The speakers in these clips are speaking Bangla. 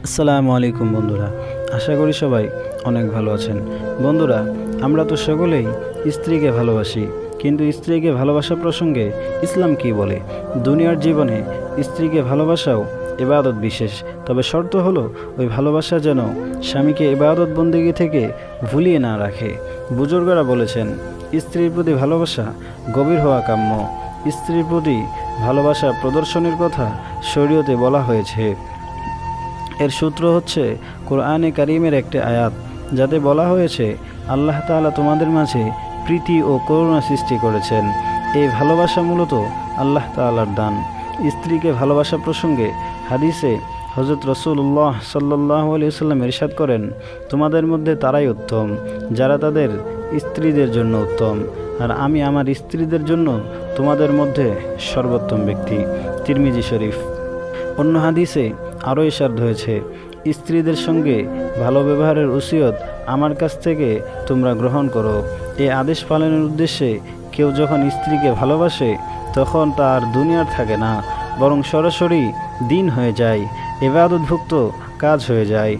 আসসালামু আলাইকুম বন্ধুরা, আশা করি সবাই অনেক ভালো আছেন। বন্ধুরা, আমরা তো সকলেই স্ত্রীকে ভালোবাসি, কিন্তু স্ত্রীকে ভালোবাসা প্রসঙ্গে ইসলাম কি বলে? দুনিয়ার জীবনে স্ত্রীকে ভালোবাসাও ইবাদত বিশেষ, তবে শর্ত হলো ওই ভালোবাসা যেন স্বামীকে ইবাদত বন্দেগী থেকে ভুলিয়ে না রাখে। বুজুর্গরা বলেছেন, স্ত্রীর প্রতি ভালোবাসা গভীর হওয়া কাম্য। স্ত্রীর প্রতি ভালোবাসা প্রদর্শনের কথা শরীয়তে বলা হয়েছে। এর সূত্র হচ্ছে কোরআনে কারিমের একটি আয়াত, যাতে বলা হয়েছে আল্লাহ তাআলা তোমাদের মাঝে প্রীতি ও করুণা সৃষ্টি করেছেন। এই ভালোবাসা মূলত আল্লাহ তাআলার দান। স্ত্রীকে ভালোবাসা প্রসঙ্গে হাদিসে হযরত রাসূলুল্লাহ সাল্লাল্লাহু আলাইহি ওয়াসাল্লাম ইরশাদ করেন, তোমাদের মধ্যে তারাই উত্তম যারা তাদের স্ত্রীদের জন্য উত্তম, আর আমি আমার স্ত্রীদের জন্য তোমাদের মধ্যে সর্বোত্তম ব্যক্তি। তিরমিজি শরীফ। অন্য হাদিসে আরও ইরশাদ হয়েছে, স্ত্রীদের সঙ্গে ভালো ব্যবহারের ওসিয়ত আমার কাছ থেকে তোমরা গ্রহণ করো। এই আদেশ পালনের উদ্দেশ্যে কেউ যখন স্ত্রীকে ভালোবাসে তখন তার দুনিয়ার থাকে না, বরং সরাসরি দিন হয়ে যায়, ইবাদতভুক্ত কাজ হয়ে যায়।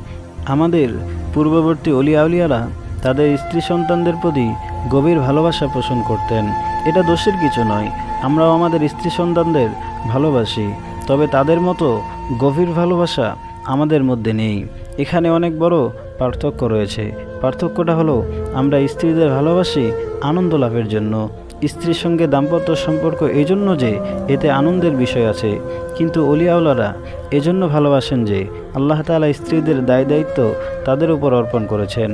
আমাদের পূর্ববর্তী অলিয়া আউলিয়ারা তাদের স্ত্রী সন্তানদের প্রতি গভীর ভালোবাসা পোষণ করতেন। এটা দোষের কিছু নয়, আমরাও আমাদের স্ত্রী সন্তানদের ভালোবাসি, তবে তাদের মতো গভীর ভালোবাসা আমাদের মধ্যে নেই। এখানে অনেক বড় পার্থক্য রয়েছে। পার্থক্যটা হলো, আমরা স্ত্রীদের ভালোবাসি আনন্দ লাভের জন্য। স্ত্রীর সঙ্গে দাম্পত্য সম্পর্ক এই জন্য যে এতে আনন্দের বিষয় আছে, কিন্তু অলিয়াউলারা এজন্য ভালোবাসেন যে আল্লাহ তাআলা স্ত্রীদের দায় দায়িত্ব তাদের উপর অর্পণ করেছেন।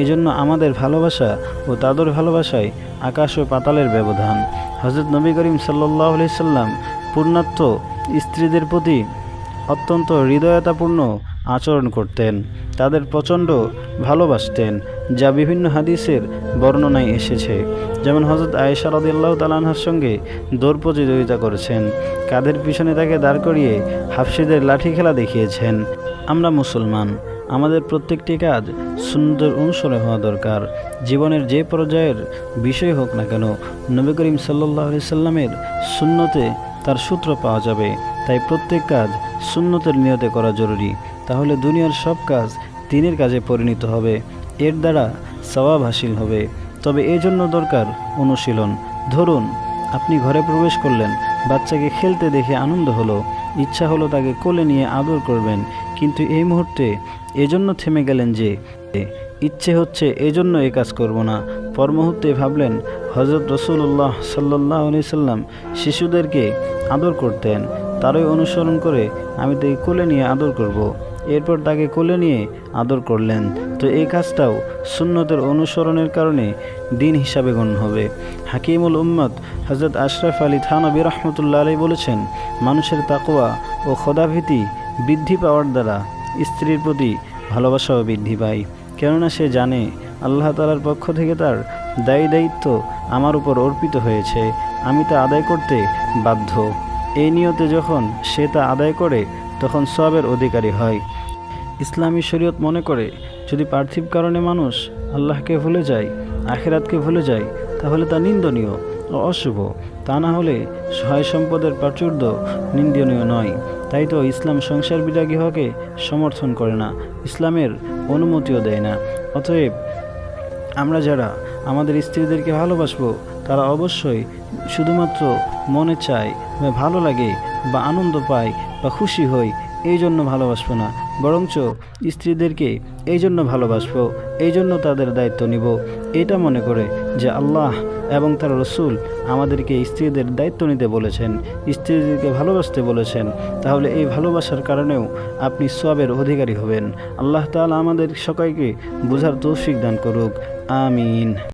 এজন্য আমাদের ভালোবাসা ও তাদের ভালোবাসায় আকাশ ও পাতালের ব্যবধান। হযরত নবী করিম সাল্লাল্লাহু আলাইহি সাল্লাম পূর্ণাত্ম স্ত্রীদের প্রতি অত্যন্ত হৃদয়তাপূর্ণ আচরণ করতেন, তাদের প্রচণ্ড ভালোবাসতেন, যা বিভিন্ন হাদিসের বর্ণনায় এসেছে। যেমন হযরত আয়েশা রাদিয়াল্লাহু তাআলা আনহার সঙ্গে দৌড় প্রতিযোগিতা করেছেন, কাঁধের পিছনে তাকে দাঁড় করিয়ে হাফসিদের লাঠি খেলা দেখিয়েছেন। আমরা মুসলমান, আমাদের প্রত্যেকটি কাজ সুন্নতের অনুসরণে হওয়া দরকার। জীবনের যে পর্যায়ের বিষয় হোক না কেন, নবী করিম সাল্লাল্লাহু আলাইহি সাল্লামের সুন্নতে তার সূত্র পাওয়া যাবে। তাই প্রত্যেক কাজ সুন্নতের নিয়তে করা জরুরি, তাহলে দুনিয়ার সব কাজ দ্বীনের কাজে পরিণত হবে, এর দ্বারা সওয়াব হাসিল হবে। তবে এই জন্য দরকার অনুশীলন। ধরুন, আপনি ঘরে প্রবেশ করলেন, বাচ্চাকে খেলতে দেখে আনন্দ হলো, ইচ্ছা হলো তাকে কোলে নিয়ে আদর করবেন, কিন্তু এই মুহূর্তে এজন্য থেমে গেলেন যে ইচ্ছে হচ্ছে এজন্য এই কাজ করব না। পর মুহূর্তে ভাবলেন, হযরত রাসূলুল্লাহ সাল্লাল্লাহু আলাইহি সাল্লাম শিশুদেরকে আদর করতেন, তারই অনুসরণ করে আমি তাকে কোলে নিয়ে আদর করব। এরপর তাকে কোলে নিয়ে আদর করলেন, তো এই কাজটাও সুন্নতের অনুসরণের কারণে দিন হিসাবে গণ্য হবে। হাকিমুল উম্মত হযরত আশরাফ আলী থানভী রাহমাতুল্লাহ আলাইহি বলেছেন, মানুষের তাকওয়া ও খোদাভীতি বৃদ্ধি পাওয়ার দ্বারা স্ত্রীর প্রতি ভালোবাসাও বৃদ্ধি পায়, কেননা সে জানে আল্লাহ তাআলার পক্ষ থেকে তার দায়িত্ব আমার উপর অর্পিত হয়েছে, আমি তা আদায় করতে বাধ্য। এই নিয়তে যখন সে তা আদায় করে তখন সওয়াবের অধিকারী হয়। ইসলামী শরীয়ত মনে করে, যদি পার্থিব কারণে মানুষ আল্লাহকে ভুলে যায়, আখিরাতকে ভুলে যায়, তাহলে তা নিন্দনীয় ও অশুভ। তা না হলে সহায় সম্পদের প্রাচুর্য নিন্দনীয় নয়। তাই তো ইসলাম সংসার বিরাগী হকে সমর্থন করে না, ইসলামের অনুমতিও দেয় না। অতএব আমরা যারা আমাদের স্ত্রীদেরকে ভালোবাসবো, তারা অবশ্যই শুধুমাত্র মনে চায় বা ভালো লাগে বা আনন্দ পায় বা খুশি হই এই জন্য ভালোবাসবো না, বরঞ্চ স্ত্রীদেরকে এই জন্য ভালোবাসবো, এই জন্য তাদের দায়িত্ব নিব, এটা মনে করে যে আল্লাহ এবং তার রসুল আমাদেরকে স্ত্রীদের দায়িত্ব নিতে বলেছেন, স্ত্রীদেরকে ভালোবাসতে বলেছেন। তাহলে এই ভালোবাসার কারণেও আপনি সওয়াবের অধিকারী হবেন। আল্লাহ তাআলা আমাদের সবাইকে বুঝার তৌফিক দান করুক। আমিন।